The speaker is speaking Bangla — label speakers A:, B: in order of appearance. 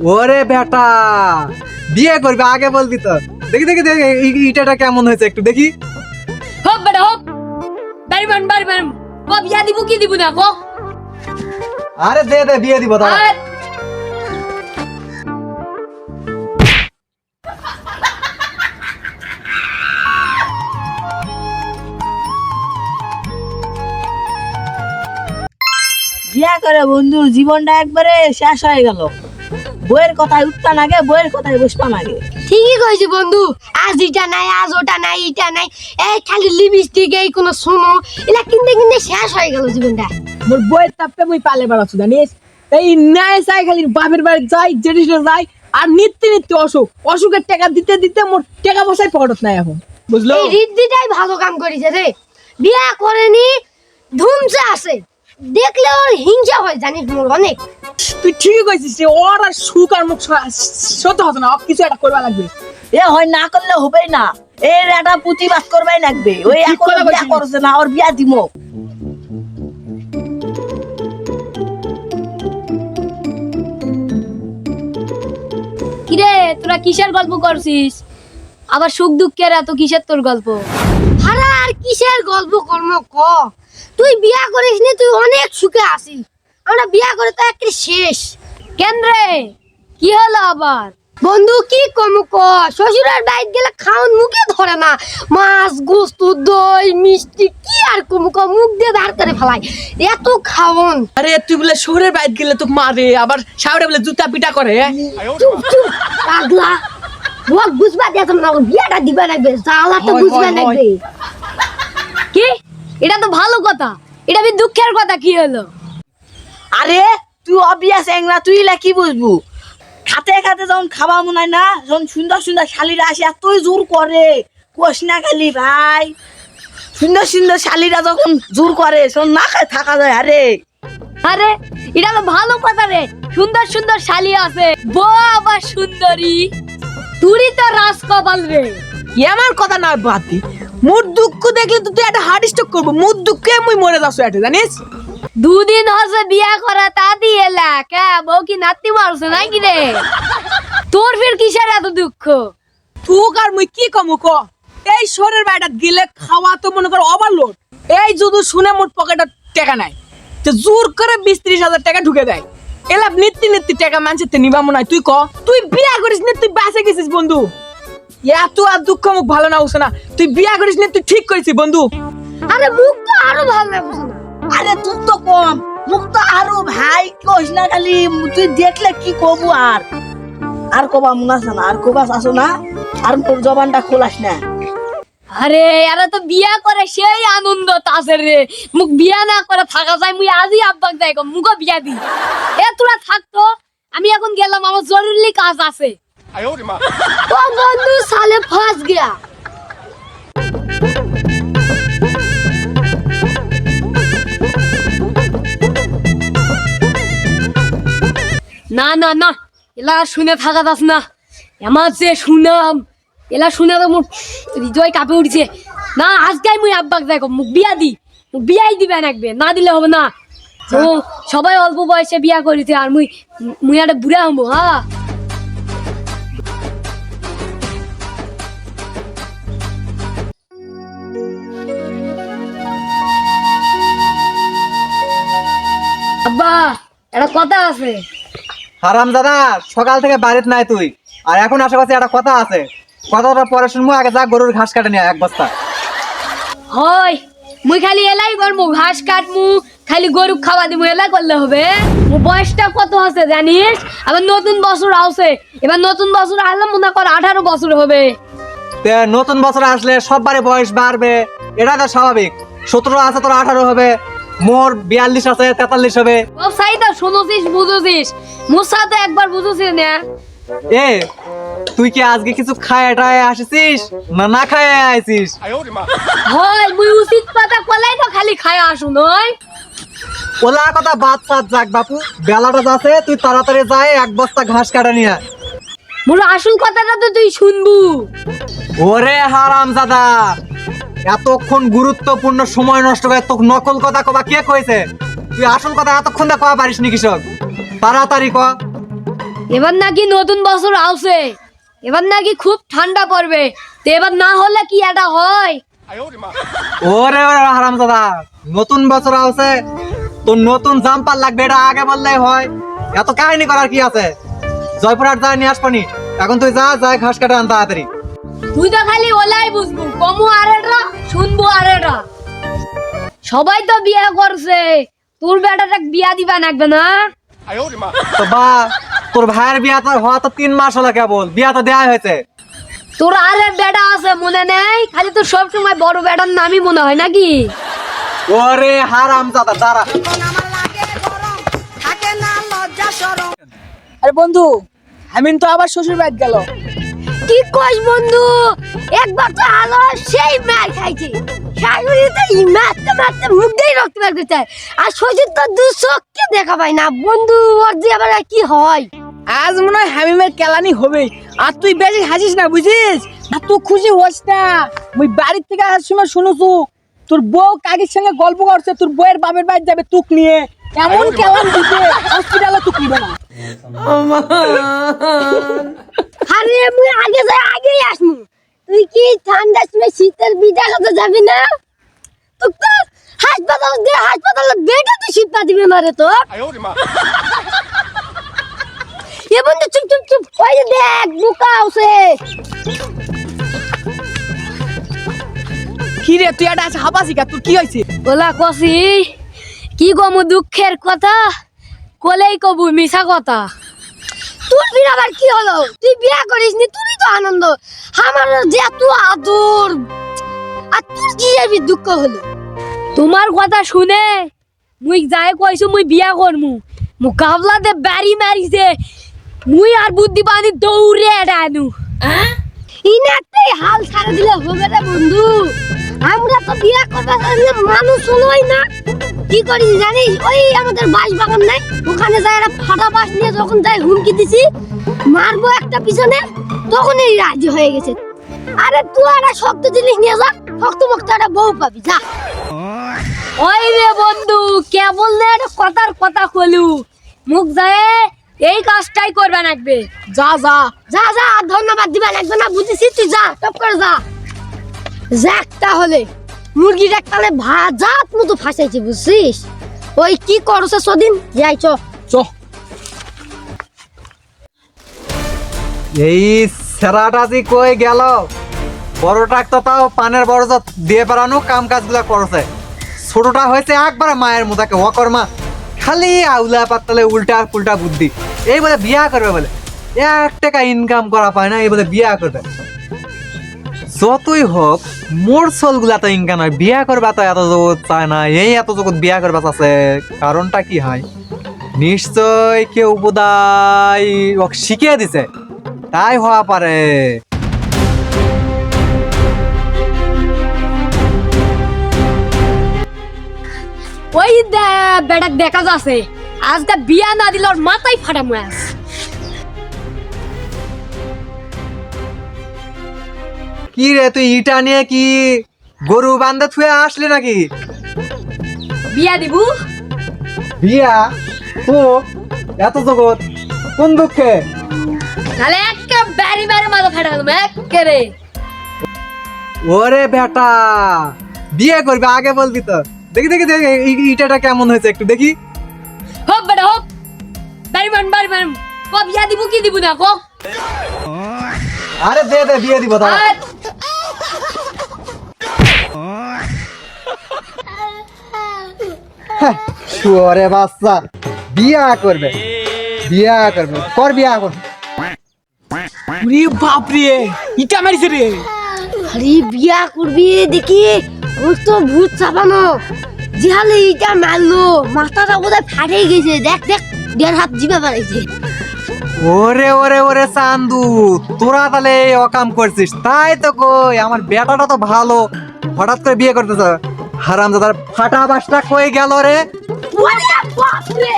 A: ওরে বেটা, বিয়ে করবে আগে বলবি তো। দেখি দেখি দেখি ইটাটা কেমন হয়েছে একটু দেখি।
B: হোক বেটা হোক, বাড়ি ক বিয়া দিব কি দিব না ক।
A: আরে দে দে বিয়ে দিব দাঁড়া।
B: আর
C: বিয়া করে বন্ধু জীবনটা একবারে শেষ হয়ে গেল। বইয়ের কথায় উঠতা নাগে, বইয়ের কথায় বসবা নাগে।
B: ঠিকই কইছি বন্ধু, আজ এটা নাই, আজ ওটা নাই, এটা নাই, এই খালি লিপস্টিক, এই কোন সোনো, এলা কিনতে কিনতে শেষ হয়ে গেল জীবনটা।
C: মোর বইয়ের তাপে মুই পালে বেড়াচ্ছি জানিস। এই ন্যায় চাই খালি বাপের বাড়ি যাই, জেডিসে যাই, আর নিত্য অসুখের টাকা দিতে দিতে মোর টাকা পয়সায় পকেটত নাই এখন, বুঝলো?
B: এই রিদ্দিটাই ভালো কাম করেছে রে, বিয়া করেনি ধুমসে আছে, দেখলে ওর হিংসা হয় জানিস মোর অনেক।
C: তুই ঠিকই কইছিস রে, ওর আর সুখ আর মুখ সত্য হতো না, কিছু একটা করবা লাগবে। এ হয় না করলে হবেই না, এর একটা প্রতিবাদ করবাই লাগবে। ওই এখন বিয়া করছে না, ওর বিয়া দিমো।
B: কিরে তোরা কিসের গল্প করছিস? আবার সুখ দুঃখের এত কিসের তোর গল্প? আরে আর কিসের গল্প কর্ম ক, তুই বিয়া করিস নি, তুই অনেক সুখে আছিস, আমরা বিয়া করে তো একেবারে শেষ। কেন রে, কি হলো আবার? বন্ধু কি কম ক, শ্বশুরের বাড়িতে গেলে খাওন মুখে ধরে না, মাছ গোস্ত দই মিষ্টি কি আর কম ক, মুখ দিয়ে ধার করে ফেলাই এত খাওন।
C: আরে তুই বলে শহরের বাইরে গেলে তো মারে, আবার শাওরে বলে জুতা পিটা করে।
B: চুপ চুপ পাগলা, ওয়াক বুঝবা দিতাম না, বিয়াটা দিবা লাগবে, জ্বালাটা বুঝবা লাগবে। কি এটা তো ভালো কথা, এটা আমি দুঃখের কথা কি হলো?
C: আরে তুই অবিয়াস এংরা, তুই লা কি বুঝবু? খাতে খাতে যখন খাওয়া মনে হয় না, যখন সুন্দর সুন্দর শালিরা আসে এতই জোর করে, কোষ না খালি ভাই। সুন্দর সুন্দর শালিরা যখন জোর করে, শোন না খায় থাকা যায়। আরে
B: আরে এটা তো ভালো কথা রে, সুন্দর সুন্দর শালি আছে, বউ আবার সুন্দরী, তুই তো রাজ কপাল রে।
C: আমার কথা না বাতি, মোর দুঃখ দেখলে তো তুই একটা হার্ট স্ট্রোক করবো। মোর দুঃখে মুই মরে যাচ্ছ এটা জানিস।
B: দুদিন হচ্ছে বিয়া করা, তা দিয়ে এলা কে বউ কি নাতি মারছে নাকি রে? তোর ফির কিসের এত দুঃখ?
C: তুক আর মুই কি কমু ক, এই শহরের বাইরে গেলে খাওয়া তো মনে কর ওভারলোড। এই যদি শুনে মোর পকেটে টাকা নাই, তো জোর করে 20-30 হাজার টাকা ঢুকে দেয়। এলা নিত্য টাকা মানছে নিবা মনে হয়। তুই ক, তুই বিয়া করিস নি, তুই বাঁচে গেছিস বন্ধু। এত আর দুঃখ মুখ ভালো না উঠছে না, তুই বিয়া করিস নি, তুই ঠিক করেছিস বন্ধু।
B: আরে মুখ তো আরো ভালো লাগছে না।
C: আরে তুই তো কম, মুখ তো আরো ভাই কইস না খালি, তুই দেখলে কি কবু। আর কবা মনে আছে না, আর কবা আসো না, আর তোর জবানটা খোলাস না।
B: আরে এরা তো বিয়া করে সেই আনন্দ তাছে রে, মুখ বিয়া না করে থাকা যায়, মুই আজই আব্বাক যাই গো মুখ বিয়া দি। এ তোরা থাকতো, আমি এখন গেলাম, আমার জরুরি কাজ আছে। ও বন্ধু সালে ফাঁস গিয়া। না না না, এলা শুনে থাকা যাস না, আমার যে শুনাম, এলা শুনে তো মোর হৃদয় কাঁপে উঠছে। না আজকে মুই আব্বাক যাই গো মুখ বিয়া দি, মুখ বিয়াই দিবে নাকবে, না দিলে হবে না। ও সবাই অল্প বয়সে বিয়া করিছে, আর মুই একটা বুড়া হবো। হ্যাঁ আব্বা, একটা কথা আছে।
A: হারাম দাদা, সকাল থেকে বাড়িতে নাই তুই, আর এখন আশেপাশে একটা কথা আছে। কথাটা পরে শুনবো, আগে যা গরুর ঘাস কাটে নিয়ে 1 বস্তা।
B: হয় মুই খালি এলাই করবো, ঘাস কাটমু, খালি গরু খাওয়া দিমু, এলাই করলে হবে? মোর বয়সটা কত আছে জানিস? আবার নতুন বছর আসছে, এবার নতুন বছর আসলে মনে কর 18 বছর হবে।
A: নতুন বছর আসলে সববারে বয়স বাড়বে, এটা তো স্বাভাবিক। 17 আছে, তোর 18 হবে, মোর 42 আছে, 43 হবে।
B: ও সাইদা শুনছিস বুঝছিস, মুসা তো একবার বুঝছিস না।
A: এ তুই কি আজকে কিছু খায় টায় আসিস না না খায় আইছিস?
B: হয় মুই উচিত কথা কলাই তো খালি খায় আসু নয়।
A: ওলা কথা বাদ সাত যাক বাপু, বেলাটা যাচ্ছে, তুই তাড়াতাড়ি যায় 1 বস্তা ঘাস কাটা নিয়ে।
B: মোর আসল কথাটা তো তুই শুনবু।
A: ওরে হারাম দাদা, এতক্ষণ গুরুত্বপূর্ণ সময় নষ্ট করে তোকে নকল কথা কবা কে কইছে? তুই আসল কথা এতক্ষণ দা কয়া পারিস নি কৃষক, তাড়াতাড়ি ক।
B: এবার নাকি নতুন বছর আসছে, এবার নাকি খুব ঠান্ডা পড়বে, তো এবার না হলে কি এটা হয়?
A: ওরে ওরে হারামজাদা, নতুন বছর আছে, তোর নতুন জাম্পার লাগবে, এটা আগে বললেই হয়। এত কাহিনী করার কি আছে? জয়পুরহাট যায় নিয়ে আসবানি। এখন তুই যা, যায় ঘাস কাটে আন তাড়াতাড়ি।
B: তুই তো খালি ওলাই বুঝবো, কমু আর এটা শুনবো আর এটা। সবাই তো বিয়ে করছে, তোর বেটাটা বিয়া দিবা লাগবে না?
A: তো বা, তোর ভাইয়ের বিয়া তো হওয়া তো 3 মাস হলো, কেবল বিয়া তো দেওয়া হয়েছে।
B: তোর আর এক বেটা আছে মনে নেই? খালি তো সব সময় বড় বেটার নামই মনে হয় নাকি?
A: ওরে হারামজাদা, দাঁড়া।
C: আরে বন্ধু, আমিন তো আবার শ্বশুর বাড়ি গেল।
B: কি কইস বন্ধু, একবার তো আলো সেই মার খাইছে, শাশুড়িতে মারতে মারতে মুখ দিয়ে রক্ত বের করতে, আর শ্বশুর তো দু চোখকে দেখা পাই না বন্ধু, ওর যে আবার কি হয়।
C: আজ মনে হয় হামিমের কেলানি হবে, আর তুই বেশি হাসিস না বুঝিস, আর তুই খুশি হোস না। মুই বাড়ির থেকে আসার সময় শুনেছু তোর বউ কাকির সঙ্গে গল্প করছে, তোর বউয়ের বাপের বাড়ি যাবে তুক নিয়ে, এমন কেলান দিতে হসপিটালে তুক নিবে না।
B: আরে মুই আগে যাই আগেই আসমু, তুই কি ঠান্ডার সময় শীতের বিটা করতে যাবি না? তোর তো হাসপাতালে বেডে তো শীত পা দিবে না রে তো। এ বন্ধু চুপ চুপ চুপ, ওই যে দেখ বুকা আছে।
C: কি রে তুই এটা আছে হাবাসি কা, তোর কি হয়েছে?
B: ওলা কসি কি গমু দুঃখের কথা, কোলেই কবু মিশা কথা। তোর বিয়ে আবার কি হলো? তুই বিয়ে করিস নি, তুই তো আনন্দ, আমার যে এত আদর, আর তোর কি যাবি দুঃখ হলো? তোমার কথা শুনে মুই যাই কইছো মুই বিয়া করমু, মুকাবলা দে বাড়ি মারিছে, মুই আর বুদ্ধি বানি দৌড়ে এডানু। ইনাতেই হাল ছাড়া দিলে হবে রে বন্ধু, আমরা তো বিয়া করবার জন্য মানুষ হলোই না। কি করি জানিস, ওই আমাদের বাঁশ বাগান নাই, ওখানে যাই একটা ফাটা বাঁশ নিয়ে যখন যাই হুমকি দিছি মারবো একটা পিছনে, তখনই রাজি হয়ে গেছে। আরে তুই একটা শক্ত জিনিস নিয়ে যা, শক্ত মক্ত একটা বউ পাবি, যা। ওই রে বন্ধু, কেবল না একটা কথার কথা কলু, মুখ যায় এই কাজটাই করবে লাগবে।
C: যা যা
B: যা যা, আর ধন্যবাদ দিবা লাগবে না, বুঝেছিস? তুই যা, টপ করে যা। যাক তাহলে, মুরগিটা তাহলে ভাজাত মতো ফাঁসাইছি বুঝছিস? ওই কি করছে সদিন, যাই চ
C: চ।
A: এই সেরাটা যে কই গেল, বড়টা তো তাও পানের বড় দিয়ে বেড়ানো কাম কাজগুলা করছে, ছোটটা হয়েছে একবারে মায়ের মুদাকে অকর্মা, খালি আউলা পাতালে উল্টা পুল্টা বুদ্ধি। এই বলে বিয়া করবে, বলে 1 টাকা ইনকাম করা পায় না, এই বলে বিয়া করবে। যতই হোক মোর সোলগুলা তো ইনকাম হয়, বিয়া করবা তো এত জগৎ চায় না, এই এত জগৎ বিয়া করবা আছে, কারণটা কি হয়? নিশ্চয় কেউ বোধহয় ওকে শিখিয়ে দিছে, তাই হওয়া পারে।
B: ওই বেটাক দেখা যাচ্ছে আজকে বিয়া না দিলে ওর মাথায় ফাটা মাছ।
A: কি রে, তুই ইটা নিয়ে কি গরু বান্ধে থুয়ে আসলি নাকি?
B: বিয়া দিবু?
A: বিয়া তো এত জগৎ কোন দুঃখে?
B: তাহলে একটা বাড়ি বাড়ি মাথা ফাটা গেল একেবারে।
A: ওরে বেটা, বিয়ে করবি আগে বলবি তো। দেখি দেখি দেখি ইটাটা কেমন হয়েছে একটু দেখি।
B: হোক বেটা হোক, বাড়ি বাড়ি ক বিয়া দিবু কি দিবু না ক?
A: আরে দে দে, বিয়ে দিব দাঁড়া। শুয়ারে বাচ্চা, বিয়া করবে, বিয়া করবে, কর বিয়া কর।
C: রে বাপ রে, ইটা মারিছে রে।
B: আরে বিয়া করবি দেখি, ওর তো ভূত চাপানো, জিহালে ইটা মারলো মাথাটা বোধহয় ফাটেই গেছে, দেখ দেখ 1.5 হাত জিভে বাড়াইছে।
A: ওরে ওরে ওরে চান্দু, তোরা তাহলে এই অকাম করছিস, তাই তো কই আমার বেটাটা তো ভালো, হঠাৎ করে বিয়ে করতেছ। হারামজাদার ফাটা বাসটা কই গেল রে?
B: ওরে বাপ রে।